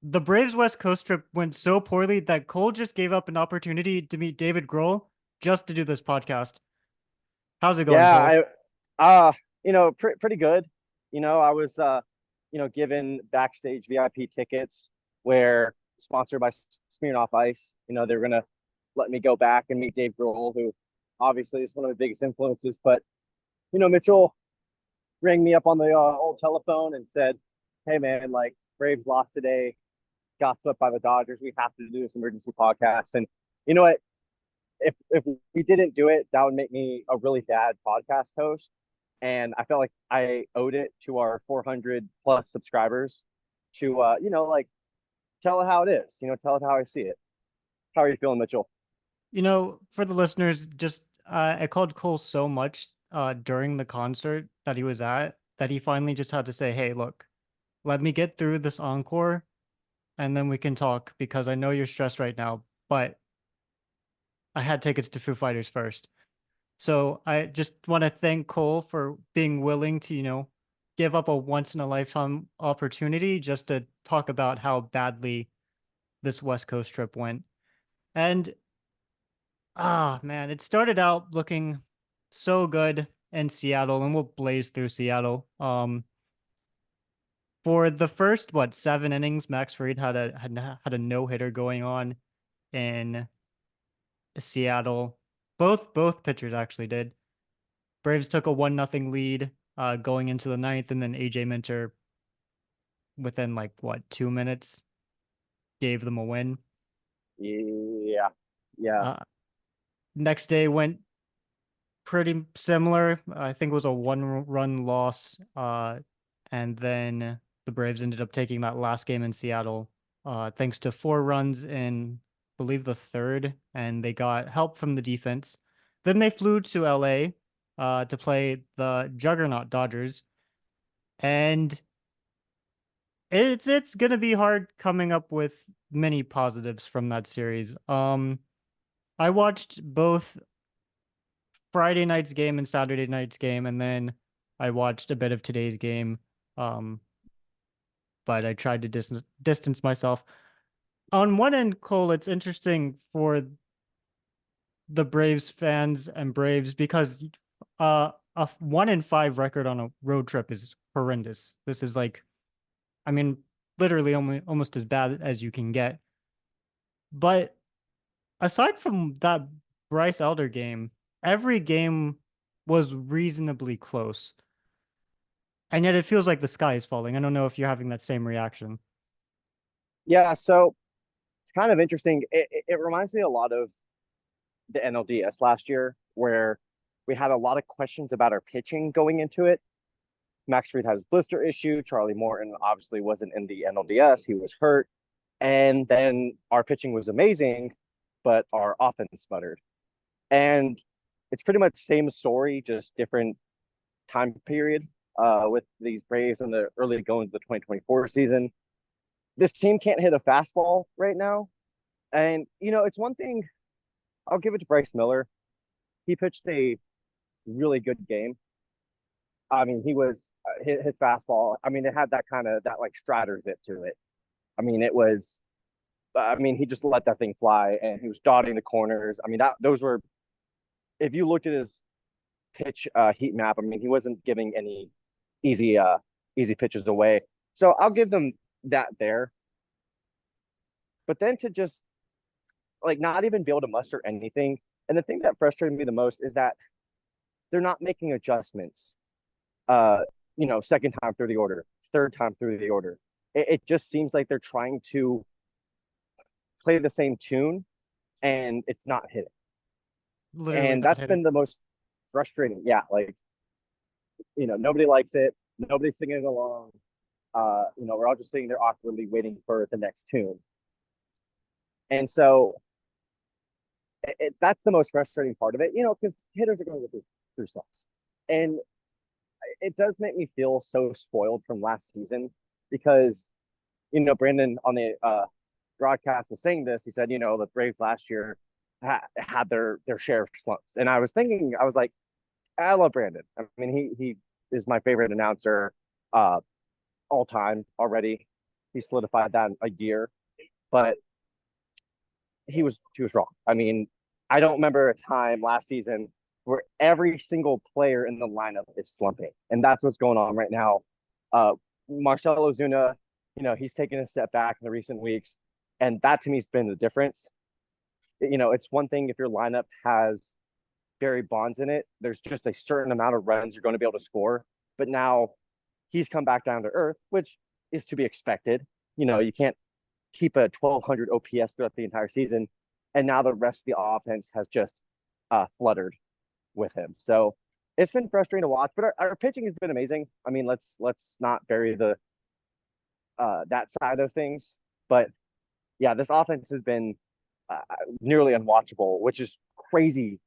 The Braves West Coast trip went so poorly that Cole just gave up an opportunity to meet David Grohl just to do this podcast. How's it going, Cole? Yeah, pretty good. I was given backstage VIP tickets where sponsored by Smirnoff Ice. They're gonna let me go back and meet Dave Grohl, who obviously is one of my biggest influences. But Mitchell rang me up on the old telephone and said, "Hey man, like Braves lost today, got swept by the Dodgers. We have to do this emergency podcast." And you know what? If we didn't do it, that would make me a really bad podcast host. And I felt like I owed it to our 400 plus subscribers to, like tell it how it is, tell it how I see it. How are you feeling, Mitchell? For the listeners, just I called Cole so much during the concert that he was at that he finally just had to say, "Hey, look, let me get through this encore and then we can talk because I know you're stressed right now, but I had tickets to Foo Fighters first." So I just want to thank Cole for being willing to, give up a once in a lifetime opportunity just to talk about how badly this West Coast trip went. And man, it started out looking so good in Seattle, and we'll blaze through Seattle. For the first seven innings, Max Fried had a no hitter going on in Seattle. Both pitchers actually did. Braves took a 1-0 lead going into the ninth, and then AJ Minter within 2 minutes gave them a win. Yeah, yeah, Uh, Next day went pretty similar. I think it was a one-run loss, and then the Braves ended up taking that last game in Seattle, thanks to 4 runs in, I believe, the third, and they got help from the defense. Then they flew to LA to play the Juggernaut Dodgers, and it's gonna be hard coming up with many positives from that series. I watched both Friday night's game and Saturday night's game, and then I watched a bit of today's game. Um, but I tried to distance myself. On one end, Cole, it's interesting for the Braves fans and Braves because a 1-5 record on a road trip is horrendous. This is I mean, literally almost as bad as you can get. But aside from that Bryce Elder game, every game was reasonably close. And yet it feels like the sky is falling. I don't know if you're having that same reaction. yeah. So it's kind of interesting. It reminds me a lot of the NLDS last year, where we had a lot of questions about our pitching going into it. Max Fried has blister issue. Charlie Morton obviously wasn't in the NLDS; he was hurt. And then our pitching was amazing, but our offense sputtered. And it's pretty much same story, just different time period with these Braves in the early going to the 2024 season. This team can't hit a fastball right now. And, it's one thing, I'll give it to Bryce Miller. He pitched a really good game. I mean, he was his fastball. I mean, it had that kind of that like strider zip to it. I mean, it was. I mean, he just let that thing fly, and he was dotting the corners. I mean, that those were. If you looked at his pitch heat map, I mean, he wasn't giving any easy easy pitches away. So I'll give them that there. But then to just like not even be able to muster anything. And the thing that frustrated me the most is that they're not making adjustments. Uh, second time through the order, third time through the order. It just seems like they're trying to play the same tune and it's not hitting. Literally And not that's hitting. been the most frustrating. Yeah, like nobody likes it. Nobody's singing along. We're all just sitting there awkwardly waiting for the next tune. And so that's the most frustrating part of it, because hitters are going to go through sucks. And it does make me feel so spoiled from last season because, Brandon on the broadcast was saying this. He said, the Braves last year had their share of slumps. And I was thinking, I was like, I love Brandon. I mean, he is my favorite announcer uh, all time already. He solidified that in a year, but he was wrong. I mean, I don't remember a time last season where every single player in the lineup is slumping, and that's what's going on right now. Uh, Marcelo Zuna, he's taken a step back in the recent weeks, and that to me has been the difference. It's one thing if your lineup has Barry Bonds in it. There's just a certain amount of runs you're going to be able to score, but now he's come back down to earth, which is to be expected. You can't keep a 1200 OPS throughout the entire season. And now the rest of the offense has just fluttered with him. So it's been frustrating to watch, but our pitching has been amazing. I mean, let's not bury the that side of things. But yeah, this offense has been nearly unwatchable, which is crazy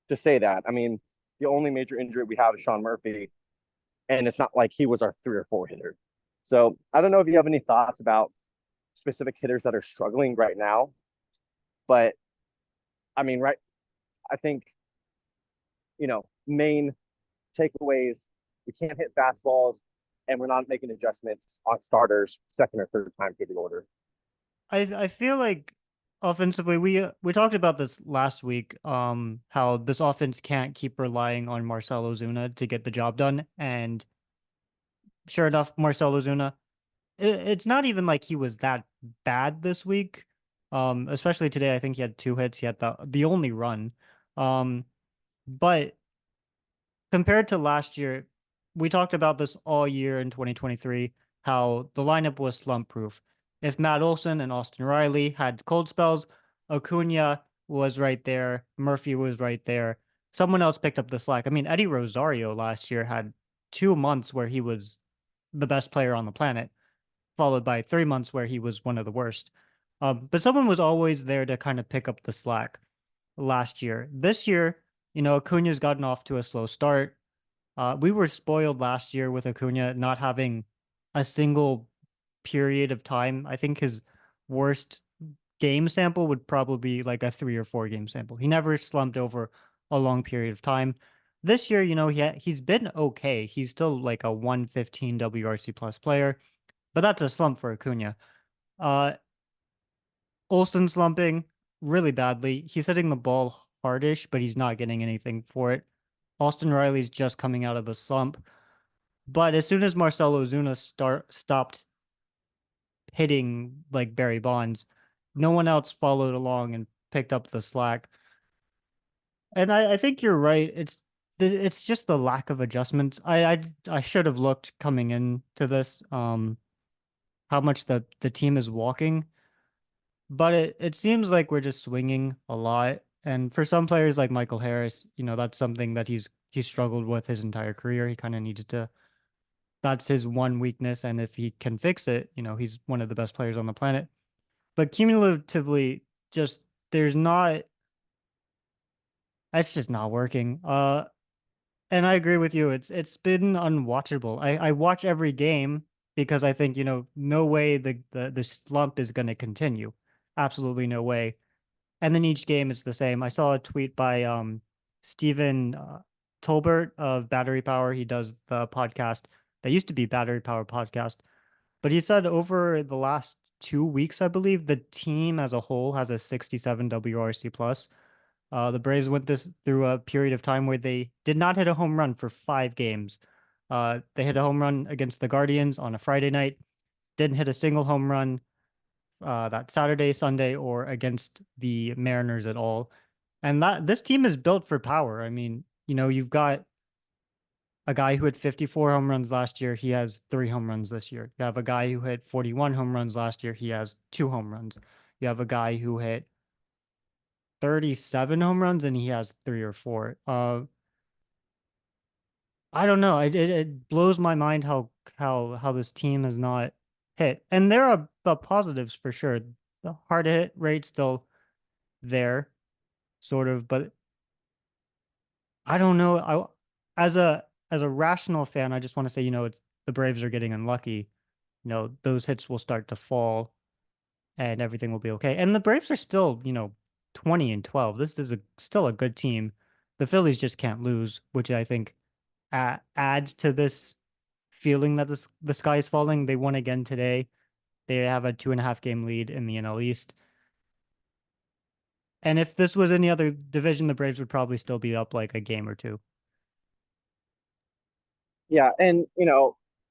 to say that. I mean, the only major injury we have is Sean Murphy, and it's not like he was our 3 or 4 hitter. So I don't know if you have any thoughts about specific hitters that are struggling right now, but I mean, right? I think main takeaways: we can't hit fastballs, and we're not making adjustments on starters second or third time through the order. I feel like offensively we talked about this last week, how this offense can't keep relying on Marcelo Zuna to get the job done. And sure enough, Marcelo Zuna, it's not even like he was that bad this week. Especially today, I think he had 2 hits. He had the only run. Um, but compared to last year, we talked about this all year in 2023, how the lineup was slump proof. If Matt Olson and Austin Riley had cold spells, Acuna was right there, Murphy was right there. Someone else picked up the slack. I mean, Eddie Rosario last year had 2 months where he was the best player on the planet, followed by 3 months where he was one of the worst. But someone was always there to kind of pick up the slack last year. This year, Acuna's gotten off to a slow start. We were spoiled last year with Acuna not having a single period of time. I think his worst game sample would probably be like a 3 or 4 game sample. He never slumped over a long period of time. This year, he's been okay. He's still like a 115 WRC plus player, but that's a slump for Acuna. Uh, Olsen slumping really badly. He's hitting the ball hardish, but he's not getting anything for it. Austin Riley's just coming out of the slump. But as soon as Marcelo Zuna stopped hitting like Barry Bonds, no one else followed along and picked up the slack. And I think you're right. It's just the lack of adjustments. I should have looked coming into this how much the team is walking, but it seems like we're just swinging a lot. And for some players like Michael Harris, that's something that he's struggled with his entire career. He kind of needed to That's his one weakness, and if he can fix it, he's one of the best players on the planet. But cumulatively, just there's not it's just not working. And I agree with you. It's been unwatchable. I watch every game because I think, no way the slump is going to continue. Absolutely no way. And then each game it's the same. I saw a tweet by Stephen Tolbert of Battery Power. He does the podcast that used to be Battery Power Podcast. But he said over the last 2 weeks, I believe, the team as a whole has a 67 WRC plus. The Braves went this through a period of time where they did not hit a home run for 5 games. They hit a home run against the Guardians on a Friday night, didn't hit a single home run that Saturday, Sunday, or against the Mariners at all. And that this team is built for power. I mean, you've got a guy who hit 54 home runs last year. He has 3 home runs this year. You have a guy who hit 41 home runs last year. He has 2 home runs. You have a guy who hit 37 home runs and he has 3 or 4. I don't know. It blows my mind how this team has not hit. And there are the positives for sure. The hard hit rate still there, sort of, but I don't know. As a rational fan, I just want to say, the Braves are getting unlucky. Those hits will start to fall and everything will be okay. And the Braves are still, 20-12. This is still a good team. The Phillies just can't lose, which I think adds to this feeling that the sky is falling. They won again today. They have a 2.5 game lead in the NL East. And if this was any other division, the Braves would probably still be up like a game or two. Yeah, and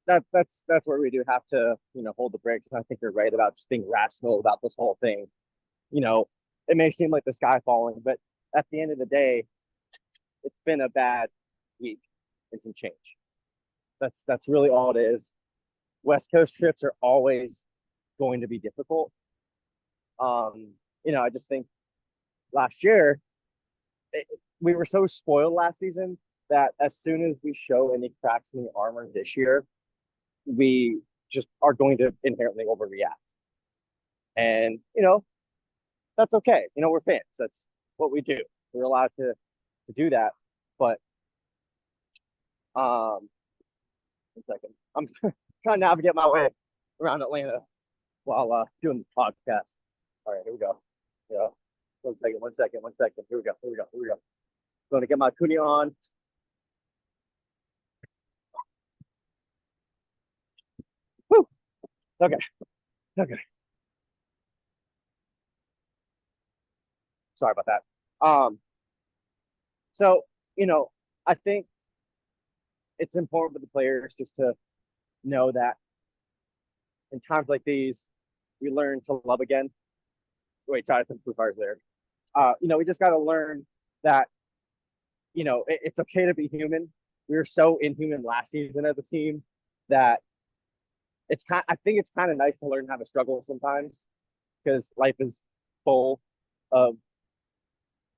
that's where we do have to hold the brakes. And I think you're right about just being rational about this whole thing. You know, it may seem like the sky falling, but at the end of the day, it's been a bad week and some change. That's really all it is. West Coast trips are always going to be difficult. Um, I just think last year we were so spoiled last season that as soon as we show any cracks in the armor this year, we just are going to inherently overreact. And that's okay. We're fans. That's what we do. We're allowed to do that. But 1 second. I'm trying to navigate my way around Atlanta while doing the podcast. All right, here we go. Yeah. 1 second, 1 second, 1 second. Here we go. Here we go. Here we go. Going to get my Kuni on. Whew. Okay. Okay. Sorry about that. So, I think it's important for the players just to know that in times like these, we learn to love again. Wait, sorry, I think Blue Fire's there. We just got to learn that, it's okay to be human. We were so inhuman last season as a team that I think it's kind of nice to learn how to struggle sometimes because life is full of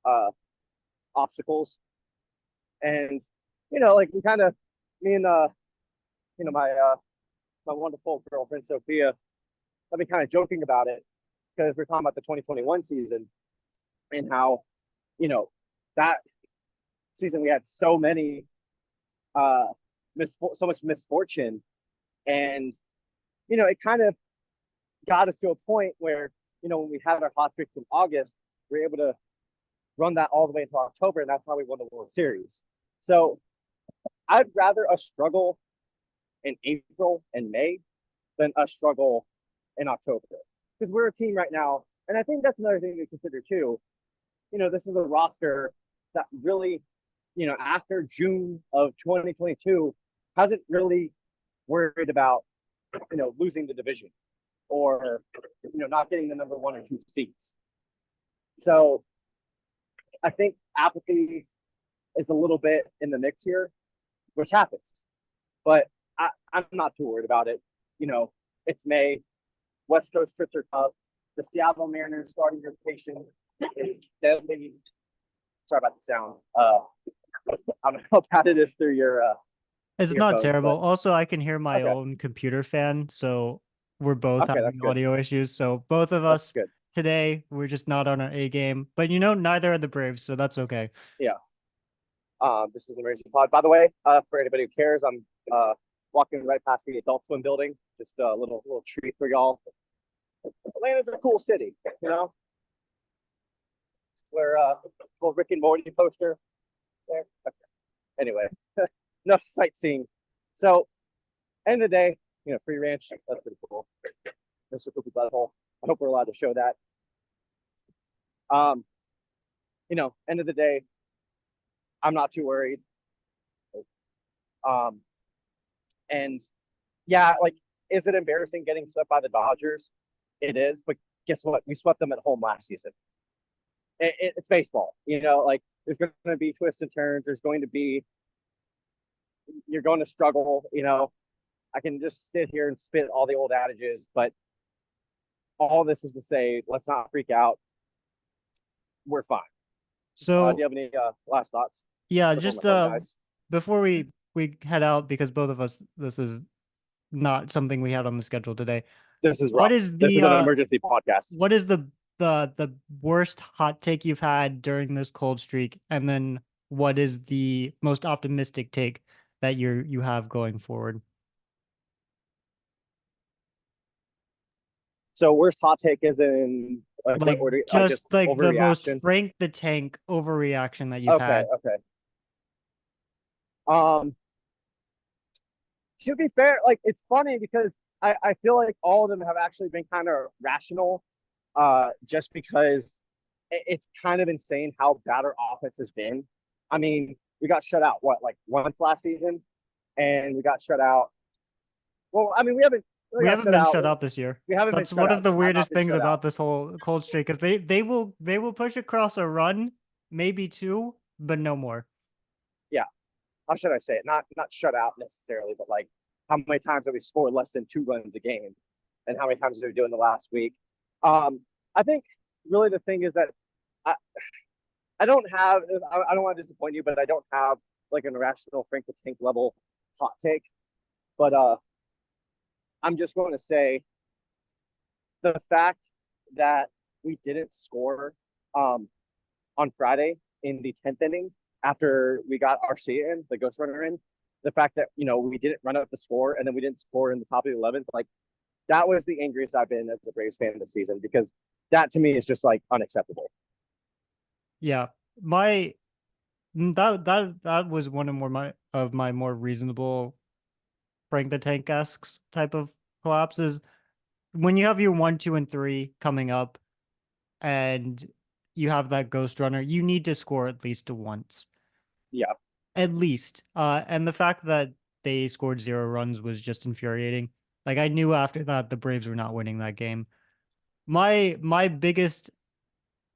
uh, obstacles. And, like we kind of, me and, my wonderful girlfriend, Sophia, I've been kind of joking about it because we're talking about the 2021 season and how, that season we had so many, so much misfortune. And, it kind of got us to a point where, when we had our hot streak in August, we were able to run that all the way into October, and that's how we won the World Series. So I'd rather us struggle in April and May than us struggle in October. Because we're a team right now, and I think that's another thing to consider too. This is a roster that really, after June of 2022, hasn't really worried about, losing the division or, not getting the number 1 or 2 seats. So I think apathy is a little bit in the mix here, which happens. But I'm not too worried about it. It's May. West Coast trips are tough. The Seattle Mariners starting rotation is deadly. Sorry about the sound. I don't know how bad it is through your It's not earphones, terrible. but Also, I can hear my okay, own computer fan, so we're both okay, having that's good. audio issues. So both of That's us good. today, we're just not on our A game. But neither are the Braves, so that's okay. Yeah. This is an emergency pod. By the way, for anybody who cares, I'm walking right past the Adult Swim building. Just a little treat for y'all. Atlanta's a cool city, Where little Rick and Morty poster there. Okay. Anyway, enough sightseeing. So, end of the day, free ranch. That's pretty cool. Mr. Cookie Butthole. I hope we're allowed to show that. Um, end of the day, I'm not too worried. Um, and yeah, like, is it embarrassing getting swept by the Dodgers? It is, but guess what? We swept them at home last season. It's baseball, like there's going to be twists and turns. There's going to be, you're going to struggle, I can just sit here and spit all the old adages, but all this is to say, let's not freak out. We're fine. Do So you have any last thoughts yeah, before my just phone dies? before we head out, because both of us, this is not something we had on the schedule today. This is What rough. is This the is an emergency podcast. what is the worst hot take you've had during this cold streak, and then what is the most optimistic take that you have going forward? So worst hot take is in like what Like order? Like just just like the most overreaction. Frank the Tank overreaction that you've Okay, had. okay. Um, to be fair, like it's funny because I feel like all of them have actually been kind of rational, just because it's kind of insane how bad our offense has been. I mean, we got shut out what like once last season, and we got shut out. Well, I mean, we haven't really We got haven't shut been out. shut out this year. We haven't been That's shut one of out. the We have not weirdest been things shut out. about this whole cold streak because they will push across a run, maybe two, but no more. Yeah, how should I say it? Not shut out necessarily, but like how many times have we scored less than 2 runs a game, and how many times did we do in the last week? I think really the thing is that I, I don't have I don't want to disappoint you, but I don't have like an irrational Frank the Tank level hot take. But I'm just going to say the fact that we didn't score um, on Friday in the 10th inning after we got Arcia in, the ghost runner in, the fact that, we didn't run up the score and then we didn't score in the top of the 11th, like that was the angriest I've been as a Braves fan this season because that to me is just like unacceptable. Yeah, my that was one of my more reasonable Frank the Tank esque type of collapses. When you have your 1, 2, and 3 coming up, and you have that ghost runner, you need to score at least once. Yeah. At least. And the fact that they scored 0 runs was just infuriating. Like I knew after that the Braves were not winning that game. My biggest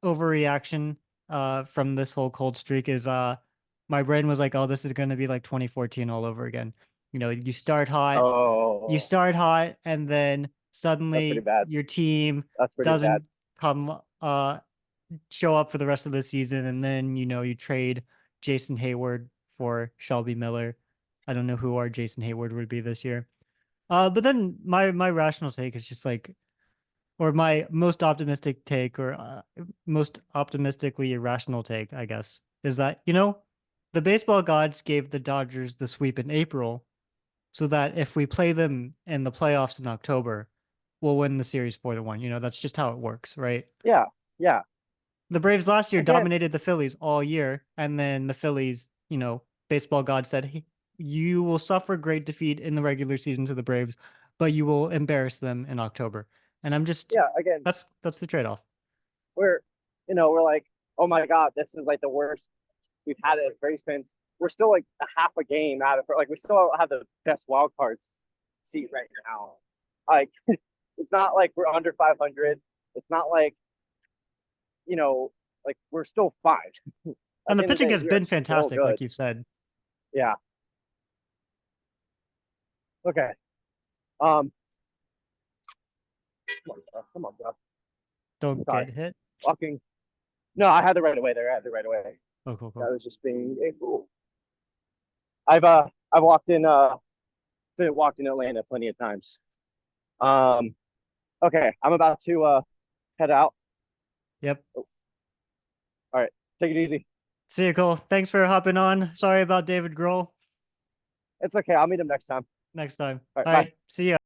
overreaction from this whole cold streak is my brain was like, oh, this is gonna be like 2014 all over again. You Oh, start hot, and then that's pretty suddenly bad. your team That's pretty bad. doesn't come show up for the rest of the season, and then you trade Jason Hayward for Shelby Miller. I don't know who our Jason Hayward would be this year. But then my rational take is just like, or my most optimistic take, or most optimistically irrational take, I guess, is that the baseball gods gave the Dodgers the sweep in April, so that if we play them in the playoffs in October, we'll win the series 4-1. That's just how it works, right? Yeah. Yeah. The Braves last year Again, dominated the Phillies all year, and then the Phillies, baseball god said, hey, you will suffer great defeat in the regular season to the Braves, but you will embarrass them in October. And I'm just yeah. Again, that's the trade-off. we're, we're like, oh my God, this is like the worst we've had it as Braves fans. We're still like a half a game out of like we still have the best wild cards seat right now. Like it's not like we're under 500. It's not like you know like we're still fine. And At the the end of the pitching day, has we are been still fantastic, good. like you've said. Yeah. Okay. Um. Come on, bro. Come on, bro. Don't Sorry. get hit. Walking. No, I had the right away there. I had the right away. Oh, cool, I cool. was just being a fool. I've walked in Atlanta plenty of times. Um. Okay. I'm about to head out. Yep. Oh, all right. Take it easy. See you, Cole. Thanks for hopping on. Sorry about David Grohl. It's okay. I'll meet him next time. Next time. All right. All Bye. right. See ya.